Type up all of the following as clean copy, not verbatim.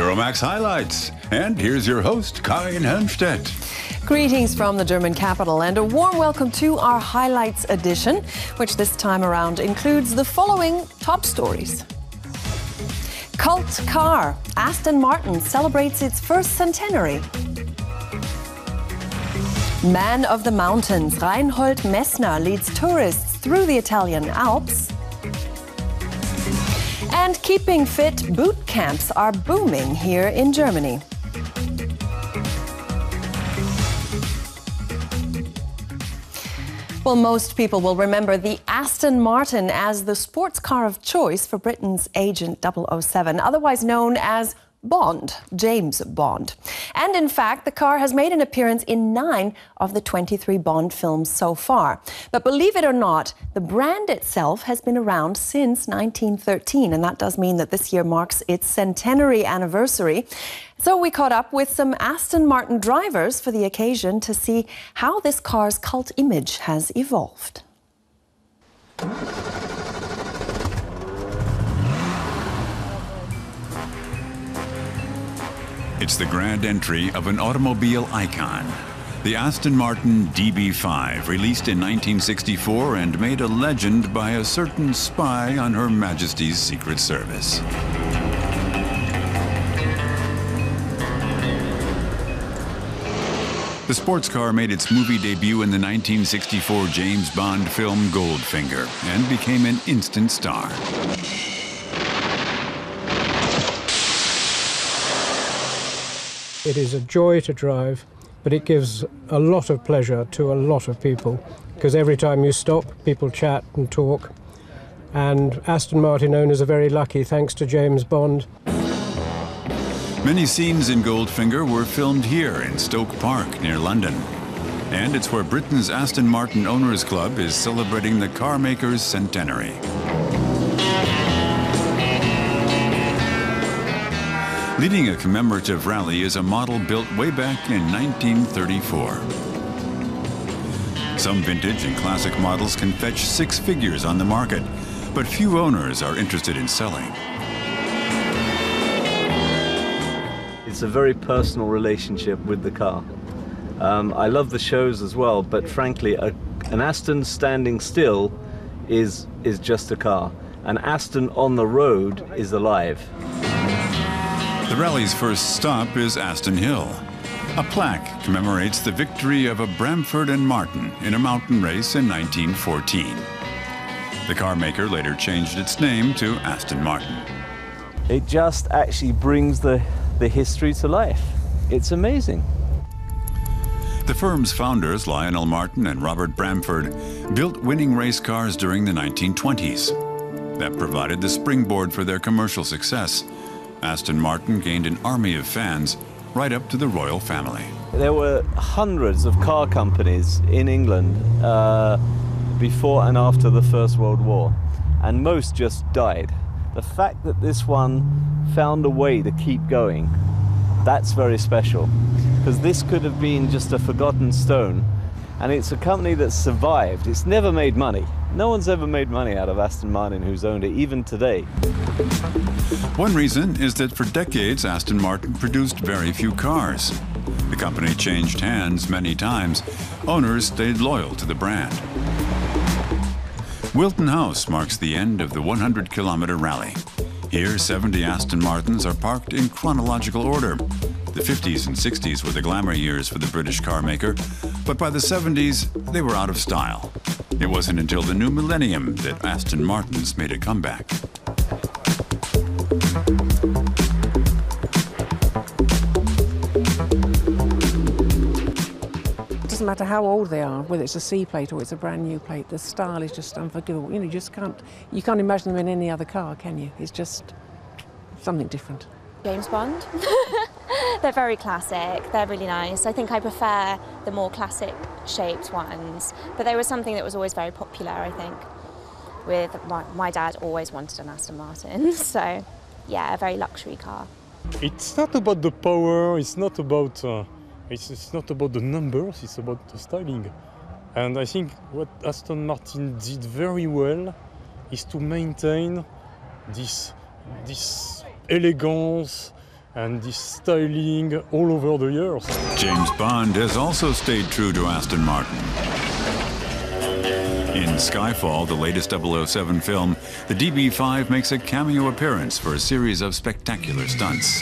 Euromaxx highlights. And here's your host, Karin Helmstedt. Greetings from the German capital and a warm welcome to our highlights edition, which this time around includes the following top stories. Cult car, Aston Martin celebrates its first centenary. Man of the mountains, Reinhold Messner leads tourists through the Italian Alps. And keeping fit boot camps are booming here in Germany. Well, most people will remember the Aston Martin as the sports car of choice for Britain's Agent 007, otherwise known as Bond, James Bond. And in fact, the car has made an appearance in 9 of the 23 Bond films so far. But believe it or not, the brand itself has been around since 1913, and that does mean that this year marks its centenary anniversary. So we caught up with some Aston Martin drivers for the occasion to see how this car's cult image has evolved. It's the grand entry of an automobile icon. The Aston Martin DB5, released in 1964 and made a legend by a certain spy on Her Majesty's Secret Service. The sports car made its movie debut in the 1964 James Bond film Goldfinger and became an instant star. It is a joy to drive, but it gives a lot of pleasure to a lot of people, because every time you stop, people chat and talk. And Aston Martin owners are very lucky, thanks to James Bond. Many scenes in Goldfinger were filmed here in Stoke Park, near London. And it's where Britain's Aston Martin Owners Club is celebrating the car maker's centenary. Leading a commemorative rally is a model built way back in 1934. Some vintage and classic models can fetch 6 figures on the market, but few owners are interested in selling. It's a very personal relationship with the car. I love the shows as well, but frankly, an Aston standing still is just a car. An Aston on the road is alive. The rally's first stop is Aston Hill. A plaque commemorates the victory of a Bramford and Martin in a mountain race in 1914. The car maker later changed its name to Aston Martin. It just actually brings the history to life. It's amazing. The firm's founders, Lionel Martin and Robert Bramford, built winning race cars during the 1920s. That provided the springboard for their commercial success. Aston Martin gained an army of fans right up to the royal family. There were hundreds of car companies in England before and after the First World War, and most just died. The fact that this one found a way to keep going, that's very special, because this could have been just a forgotten stone, and it's a company that survived. It's never made money. No one's ever made money out of Aston Martin who's owned it, even today. One reason is that for decades, Aston Martin produced very few cars. The company changed hands many times. Owners stayed loyal to the brand. Wilton House marks the end of the 100-kilometer rally. Here, 70 Aston Martins are parked in chronological order. The 50s and 60s were the glamour years for the British car maker, but by the 70s, they were out of style. It wasn't until the new millennium that Aston Martins made a comeback. It doesn't matter how old they are, whether it's a C plate or it's a brand new plate, the style is just unforgivable. You know, you can't imagine them in any other car, can you? It's just something different. James Bond. They're very classic, they're really nice. I think I prefer the more classic shaped ones, but they were something that was always very popular, I think. With my dad always wanted an Aston Martin, so yeah, a very luxury car. It's not about the power, it's not about the numbers, it's about the styling. And I think what Aston Martin did very well is to maintain this elegance and this styling all over the years. James Bond has also stayed true to Aston Martin. In Skyfall, the latest 007 film, the DB5 makes a cameo appearance for a series of spectacular stunts.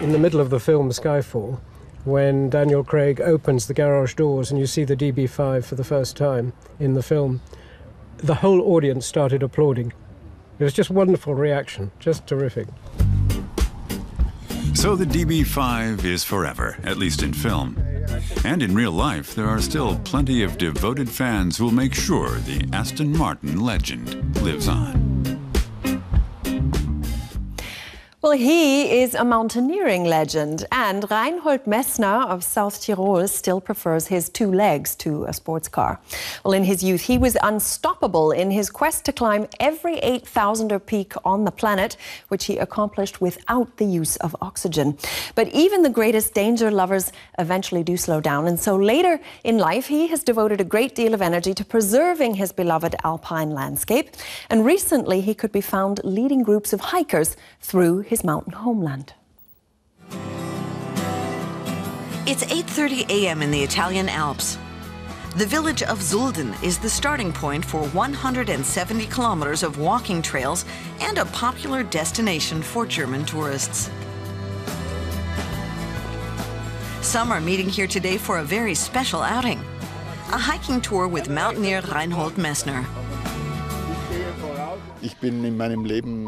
In the middle of the film Skyfall, when Daniel Craig opens the garage doors and you see the DB5 for the first time in the film, the whole audience started applauding. It was just wonderful reaction, just terrific. So the DB5 is forever, at least in film. And in real life, there are still plenty of devoted fans who will make sure the Aston Martin legend lives on. Well, he is a mountaineering legend, and Reinhold Messner of South Tyrol still prefers his two legs to a sports car. Well, in his youth, he was unstoppable in his quest to climb every 8,000er peak on the planet, which he accomplished without the use of oxygen. But even the greatest danger lovers eventually do slow down, and so later in life, he has devoted a great deal of energy to preserving his beloved alpine landscape. And recently, he could be found leading groups of hikers through his mountain homeland. It's 8:30 a.m. in the Italian Alps. The village of Zulden is the starting point for 170 kilometers of walking trails and a popular destination for German tourists. Some are meeting here today for a very special outing, a hiking tour with mountaineer Reinhold Messner.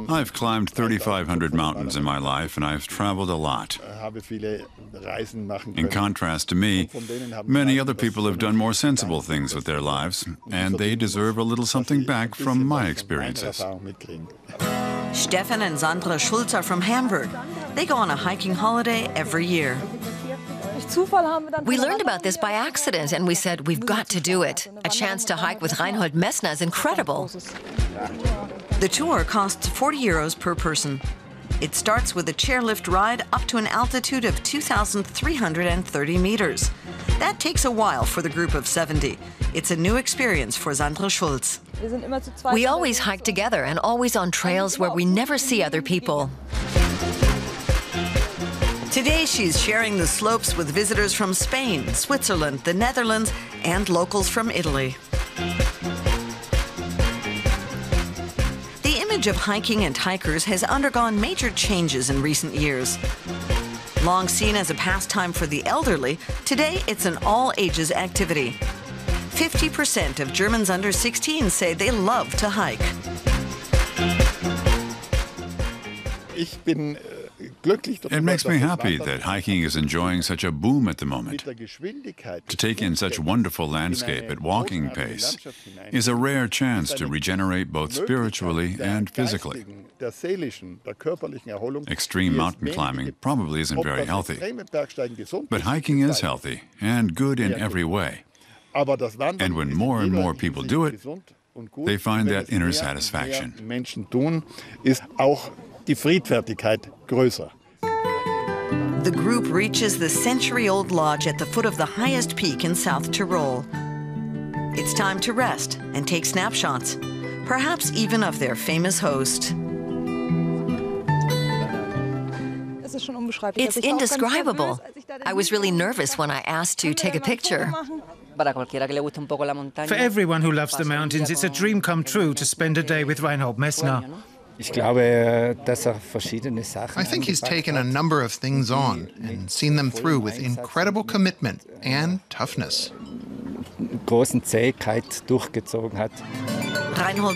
I've climbed 3,500 mountains in my life, and I've traveled a lot. In contrast to me, many other people have done more sensible things with their lives, and they deserve a little something back from my experiences. Stefan and Sandra Schulz are from Hamburg. They go on a hiking holiday every year. We learned about this by accident, and we said, we've got to do it. A chance to hike with Reinhold Messner is incredible. The tour costs 40 euros per person. It starts with a chairlift ride up to an altitude of 2,330 meters. That takes a while for the group of 70. It's a new experience for Sandra Schulz. We always hike together and always on trails where we never see other people. Today, she's sharing the slopes with visitors from Spain, Switzerland, the Netherlands, and locals from Italy. The image of hiking and hikers has undergone major changes in recent years. Long seen as a pastime for the elderly, today it's an all-ages activity. 50% of Germans under 16 say they love to hike. It makes me happy that hiking is enjoying such a boom at the moment. To take in such wonderful landscape at walking pace is a rare chance to regenerate both spiritually and physically. Extreme mountain climbing probably isn't very healthy, but hiking is healthy and good in every way. And when more and more people do it, they find that inner satisfaction. The group reaches the century-old lodge at the foot of the highest peak in South Tyrol. It's time to rest and take snapshots, perhaps even of their famous host. It's indescribable. I was really nervous when I asked to take a picture. For everyone who loves the mountains, it's a dream come true to spend a day with Reinhold Messner. I think he's taken a number of things on and seen them through with incredible commitment and toughness. Reinhold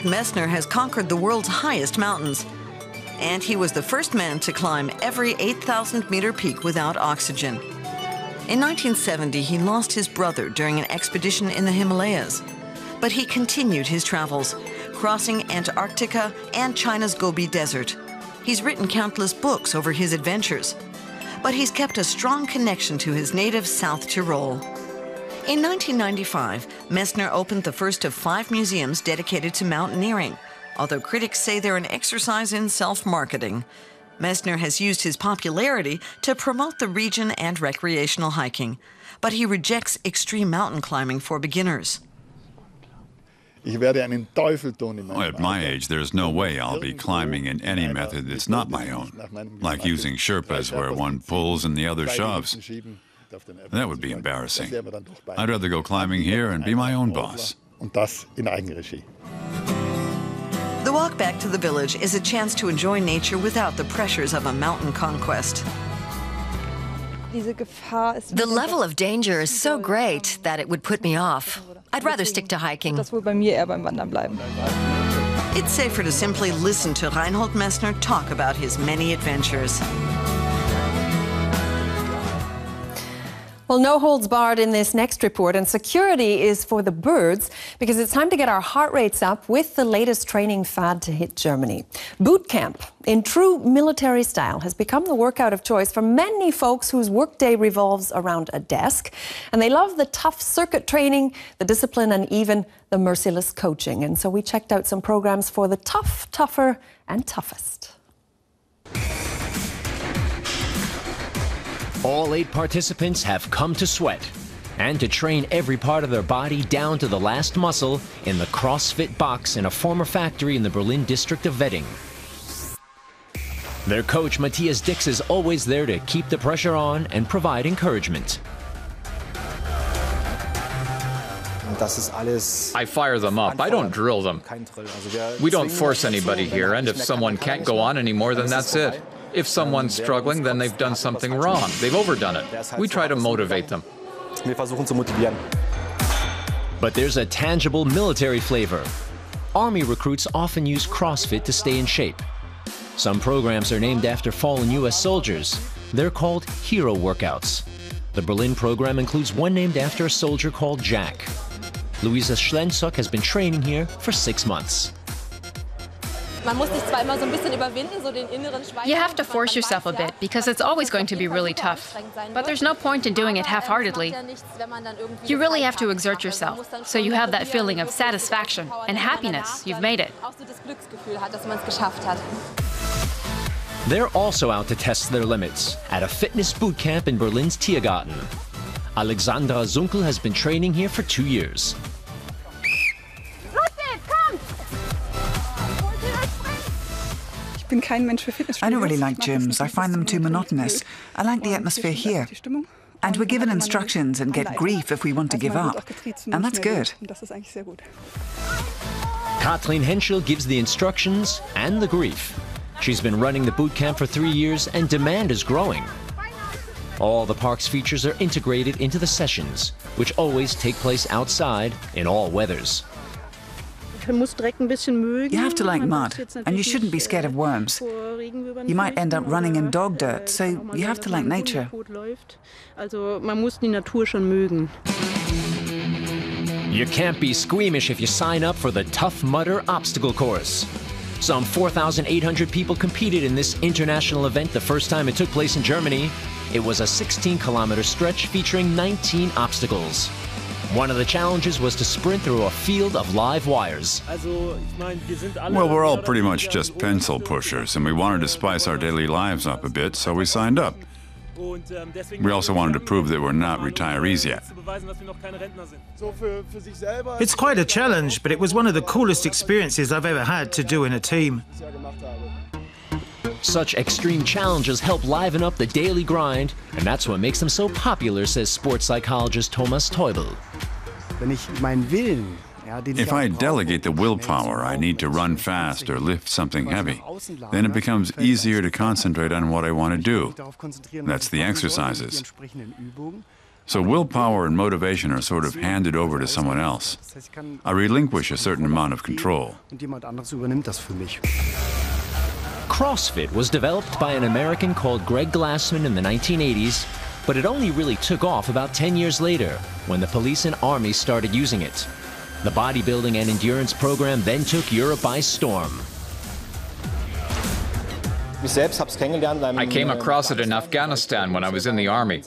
Messner has conquered the world's highest mountains, and he was the first man to climb every 8,000-meter peak without oxygen. In 1970, he lost his brother during an expedition in the Himalayas, but he continued his travels, crossing Antarctica and China's Gobi Desert. He's written countless books over his adventures, but he's kept a strong connection to his native South Tyrol. In 1995, Messner opened the first of 5 museums dedicated to mountaineering, although critics say they're an exercise in self-marketing. Messner has used his popularity to promote the region and recreational hiking, but he rejects extreme mountain climbing for beginners. At my age, there's no way I'll be climbing in any method that's not my own, like using Sherpas where one pulls and the other shoves. That would be embarrassing. I'd rather go climbing here and be my own boss. The walk back to the village is a chance to enjoy nature without the pressures of a mountain conquest. The level of danger is so great that it would put me off. I'd rather stick to hiking. It's safer to simply listen to Reinhold Messner talk about his many adventures. Well, no holds barred in this next report, and security is for the birds because it's time to get our heart rates up with the latest training fad to hit Germany. Boot camp, in true military style, has become the workout of choice for many folks whose workday revolves around a desk. And they love the tough circuit training, the discipline, and even the merciless coaching. And so we checked out some programs for the tough, tougher, and toughest. All 8 participants have come to sweat and to train every part of their body down to the last muscle in the CrossFit box in a former factory in the Berlin district of Wedding. Their coach, Matthias Dix, is always there to keep the pressure on and provide encouragement. I fire them up. I don't drill them. We don't force anybody here, and if someone can't go on anymore, then that's it. If someone's struggling, then they've done something wrong. They've overdone it. We try to motivate them. But there's a tangible military flavor. Army recruits often use CrossFit to stay in shape. Some programs are named after fallen U.S. soldiers. They're called hero workouts. The Berlin program includes one named after a soldier called Jack. Luisa Schlenzok has been training here for 6 months. You have to force yourself a bit because it's always going to be really tough. But there's no point in doing it half-heartedly. You really have to exert yourself, so you have that feeling of satisfaction and happiness. You've made it. They're also out to test their limits at a fitness boot camp in Berlin's Tiergarten. Alexandra Zunkel has been training here for 2 years. I don't really like gyms. I find them too monotonous. I like the atmosphere here. And we're given instructions and get grief if we want to give up. And that's good. Kathleen Henschel gives the instructions and the grief. She's been running the boot camp for 3 years and demand is growing. All the park's features are integrated into the sessions, which always take place outside in all weathers. You have to like mud, and you shouldn't be scared of worms. You might end up running in dog dirt, so you have to like nature. You can't be squeamish if you sign up for the Tough Mudder obstacle course. Some 4,800 people competed in this international event the first time it took place in Germany. It was a 16-kilometer stretch featuring 19 obstacles. One of the challenges was to sprint through a field of live wires. Well, we're all pretty much just pencil pushers, and we wanted to spice our daily lives up a bit, so we signed up. We also wanted to prove that we're not retirees yet. It's quite a challenge, but it was one of the coolest experiences I've ever had to do in a team. Such extreme challenges help liven up the daily grind, and that's what makes them so popular, says sports psychologist Thomas Teubel. If I delegate the willpower I need to run fast or lift something heavy, then it becomes easier to concentrate on what I want to do. That's the exercises. So willpower and motivation are sort of handed over to someone else. I relinquish a certain amount of control. CrossFit was developed by an American called Greg Glassman in the 1980s, but it only really took off about 10 years later when the police and army started using it. The bodybuilding and endurance program then took Europe by storm. I came across it in Afghanistan when I was in the army.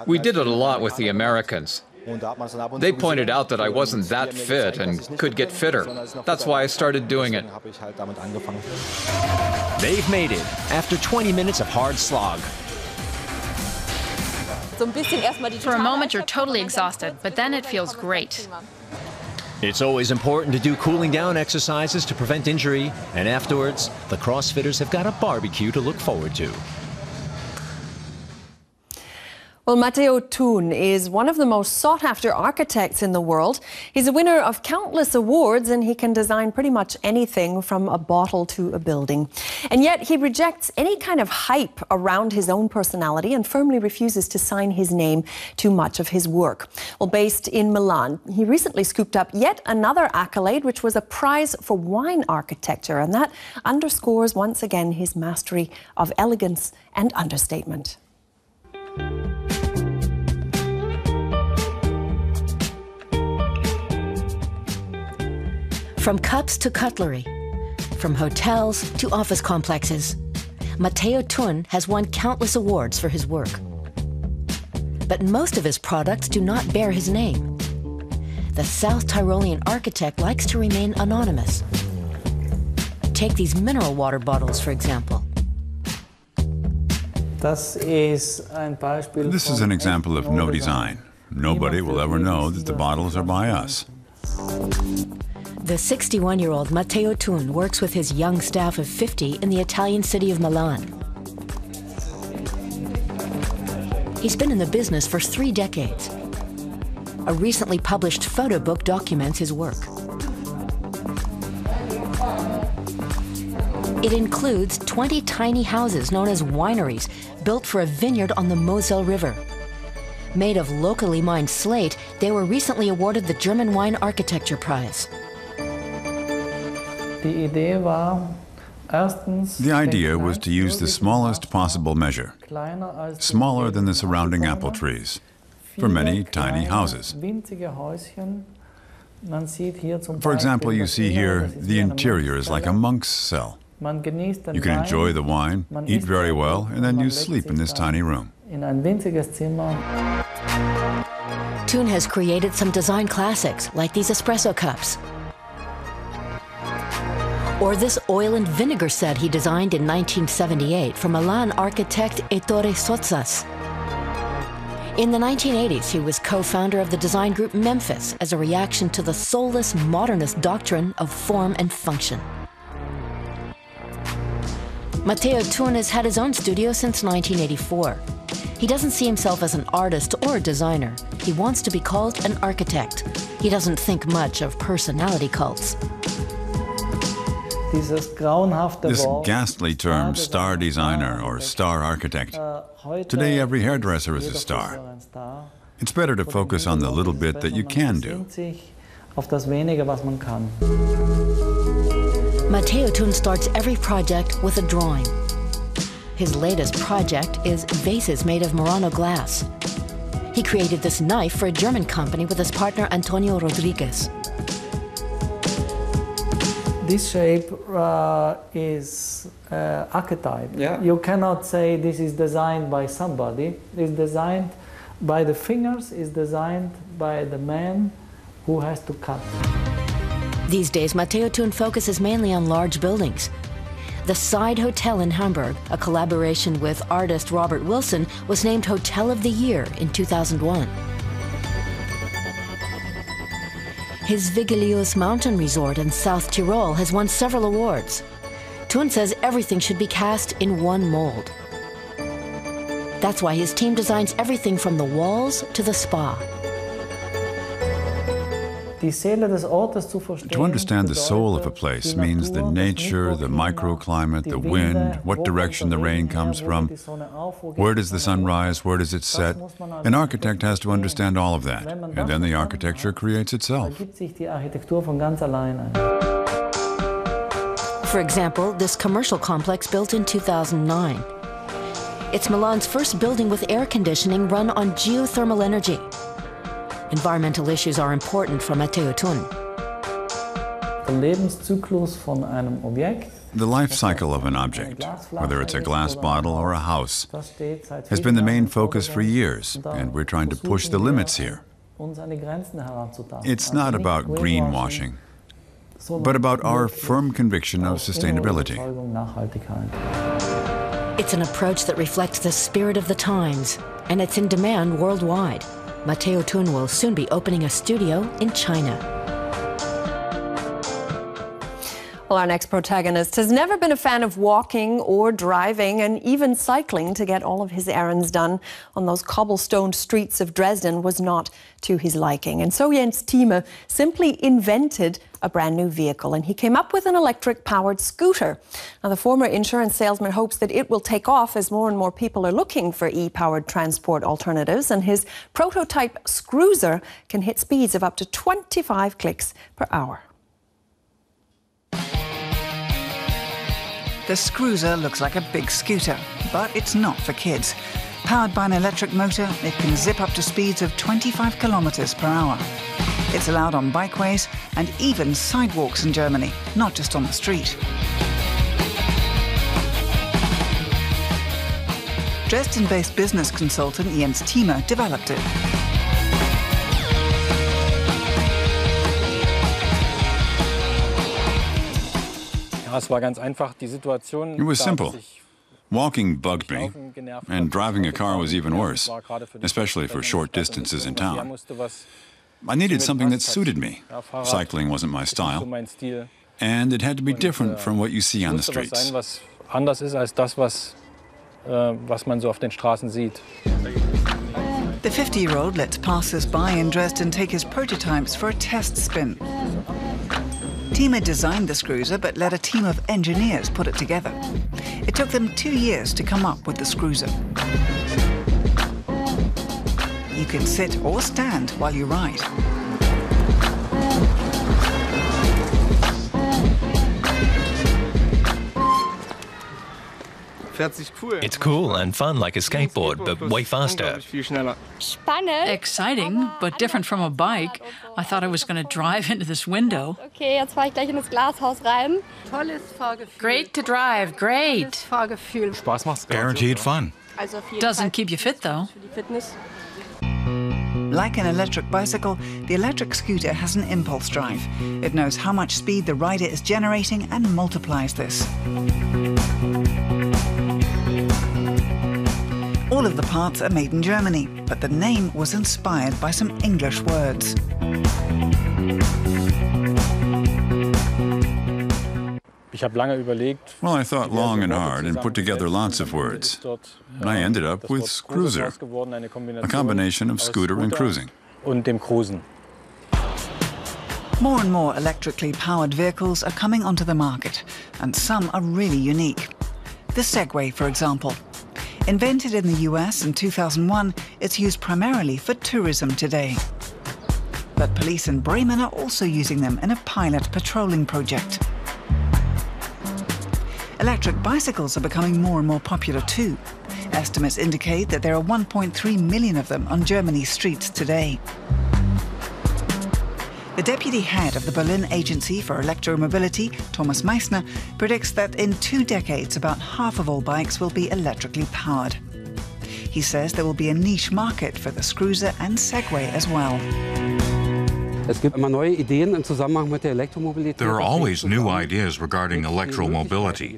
We did it a lot with the Americans. They pointed out that I wasn't that fit and could get fitter. That's why I started doing it. They've made it after 20 minutes of hard slog. For a moment, you're totally exhausted, but then it feels great. It's always important to do cooling down exercises to prevent injury, and afterwards, the CrossFitters have got a barbecue to look forward to. Well, Matteo Thun is one of the most sought-after architects in the world. He's a winner of countless awards, and he can design pretty much anything from a bottle to a building. And yet he rejects any kind of hype around his own personality and firmly refuses to sign his name to much of his work. Well, based in Milan, he recently scooped up yet another accolade, which was a prize for wine architecture. And that underscores once again his mastery of elegance and understatement. From cups to cutlery, from hotels to office complexes, Matteo Thun has won countless awards for his work. But most of his products do not bear his name. The South Tyrolean architect likes to remain anonymous. Take these mineral water bottles, for example. This is an example of no design. Nobody will ever know that the bottles are by us. The 61-year-old Matteo Thun works with his young staff of 50 in the Italian city of Milan. He's been in the business for 3 decades. A recently published photo book documents his work. It includes 20 tiny houses known as wineries, built for a vineyard on the Moselle River. Made of locally mined slate, they were recently awarded the German Wine Architecture Prize. The idea was to use the smallest possible measure, smaller than the surrounding apple trees, for many tiny houses. For example, you see here the interior is like a monk's cell. You can enjoy the wine, eat very well, and then you sleep in this tiny room. Thun has created some design classics, like these espresso cups. Or this oil and vinegar set he designed in 1978 for Milan architect Ettore Sozzas. In the 1980s, he was co-founder of the design group Memphis as a reaction to the soulless modernist doctrine of form and function. Matteo Thun has had his own studio since 1984. He doesn't see himself as an artist or a designer. He wants to be called an architect. He doesn't think much of personality cults. This ghastly term, star designer or star architect. Today, every hairdresser is a star. It's better to focus on the little bit that you can do. Matteo Thun starts every project with a drawing. His latest project is vases made of Murano glass. He created this knife for a German company with his partner Antonio Rodriguez. This shape is archetype. Yeah. You cannot say this is designed by somebody. It's designed by the fingers, it's designed by the man who has to cut. These days, Matteo Thun focuses mainly on large buildings. The Side Hotel in Hamburg, a collaboration with artist Robert Wilson, was named Hotel of the Year in 2001. His Vigilius mountain resort in South Tyrol has won several awards. Thun says everything should be cast in one mold. That's why his team designs everything from the walls to the spa. To understand the soul of a place means the nature, the microclimate, the wind, what direction the rain comes from, where does the sun rise, where does it set. An architect has to understand all of that, and then the architecture creates itself. For example, this commercial complex built in 2009. It's Milan's first building with air conditioning run on geothermal energy. Environmental issues are important for Matteo Thun. The life cycle of an object, whether it's a glass bottle or a house, has been the main focus for years, and we're trying to push the limits here. It's not about greenwashing, but about our firm conviction of sustainability. It's an approach that reflects the spirit of the times, and it's in demand worldwide. Matteo Thun will soon be opening a studio in China. Well, our next protagonist has never been a fan of walking or driving and even cycling to get all of his errands done on those cobblestone streets of Dresden was not to his liking. And so Jens Thieme simply invented a brand new vehicle, and he came up with an electric-powered scooter. Now, the former insurance salesman hopes that it will take off as more and more people are looking for e-powered transport alternatives, and his prototype Scruiser can hit speeds of up to 25 clicks per hour. The Scruiser looks like a big scooter, but it's not for kids. Powered by an electric motor, it can zip up to speeds of 25 kilometers per hour. It's allowed on bikeways and even sidewalks in Germany, not just on the street. Dresden-based business consultant Jens Thieme developed it. It was simple. Walking bugged me, and driving a car was even worse, especially for short distances in town. I needed something that suited me. Cycling wasn't my style, and it had to be different from what you see on the streets. The 50-year-old lets passers-by in Dresden take his prototypes for a test spin. Thieme designed the Scruiser, but let a team of engineers put it together. It took them 2 years to come up with the Scruiser. You can sit or stand while you ride. It's cool and fun like a skateboard, but way faster. Exciting, but different from a bike. I thought I was going to drive into this window. Great to drive, great. Guaranteed fun. Doesn't keep you fit, though. Like an electric bicycle, the electric scooter has an impulse drive. It knows how much speed the rider is generating and multiplies this. All of the parts are made in Germany, but the name was inspired by some English words. Well, I thought long and hard and put together lots of words. And I ended up with Scruiser, a combination of scooter and cruising. More and more electrically powered vehicles are coming onto the market, and some are really unique. The Segway, for example. Invented in the US in 2001, it's used primarily for tourism today. But police in Bremen are also using them in a pilot patrolling project. Electric bicycles are becoming more and more popular too. Estimates indicate that there are 1.3 million of them on Germany's streets today. The deputy head of the Berlin Agency for Electromobility, Thomas Messner, predicts that in 2 decades, about half of all bikes will be electrically powered. He says there will be a niche market for the Scruiser and Segway as well. There are always new ideas regarding electromobility,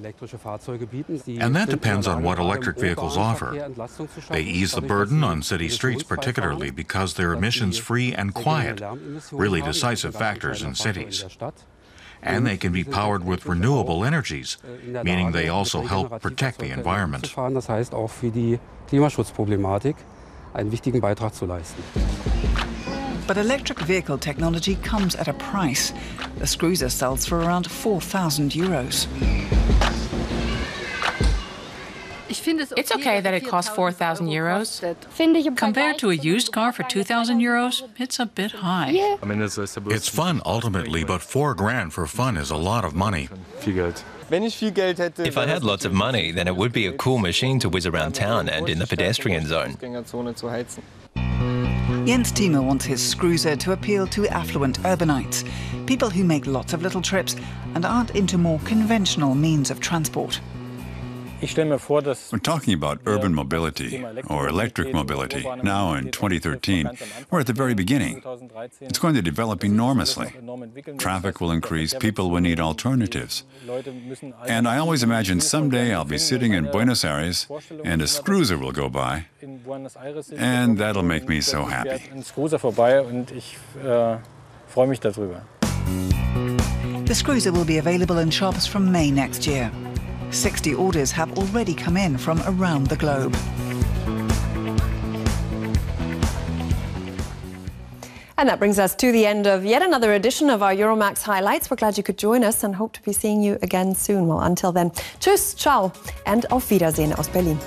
and that depends on what electric vehicles offer. They ease the burden on city streets, particularly because they're emissions-free and quiet, really decisive factors in cities. And they can be powered with renewable energies, meaning they also help protect the environment. But electric vehicle technology comes at a price. The Scruiser sells for around 4,000 euros. It's okay that it costs 4,000 euros. Compared to a used car for 2,000 euros, it's a bit high. It's fun ultimately, but $4,000 for fun is a lot of money. If I had lots of money, then it would be a cool machine to whiz around town and in the pedestrian zone. Jens Thieme wants his Scruiser to appeal to affluent urbanites, people who make lots of little trips and aren't into more conventional means of transport. When talking about urban mobility or electric mobility, now in 2013, we're at the very beginning. It's going to develop enormously. Traffic will increase, people will need alternatives. And I always imagine someday I'll be sitting in Buenos Aires and a Scruiser will go by, and that'll make me so The This cruiser will be available in shops from May next year. 60 orders have already come in from around the globe. And that brings us to the end of yet another edition of our Euromaxx highlights. We're glad you could join us and hope to be seeing you again soon. Well, until then, tschüss, ciao, and auf Wiedersehen aus Berlin.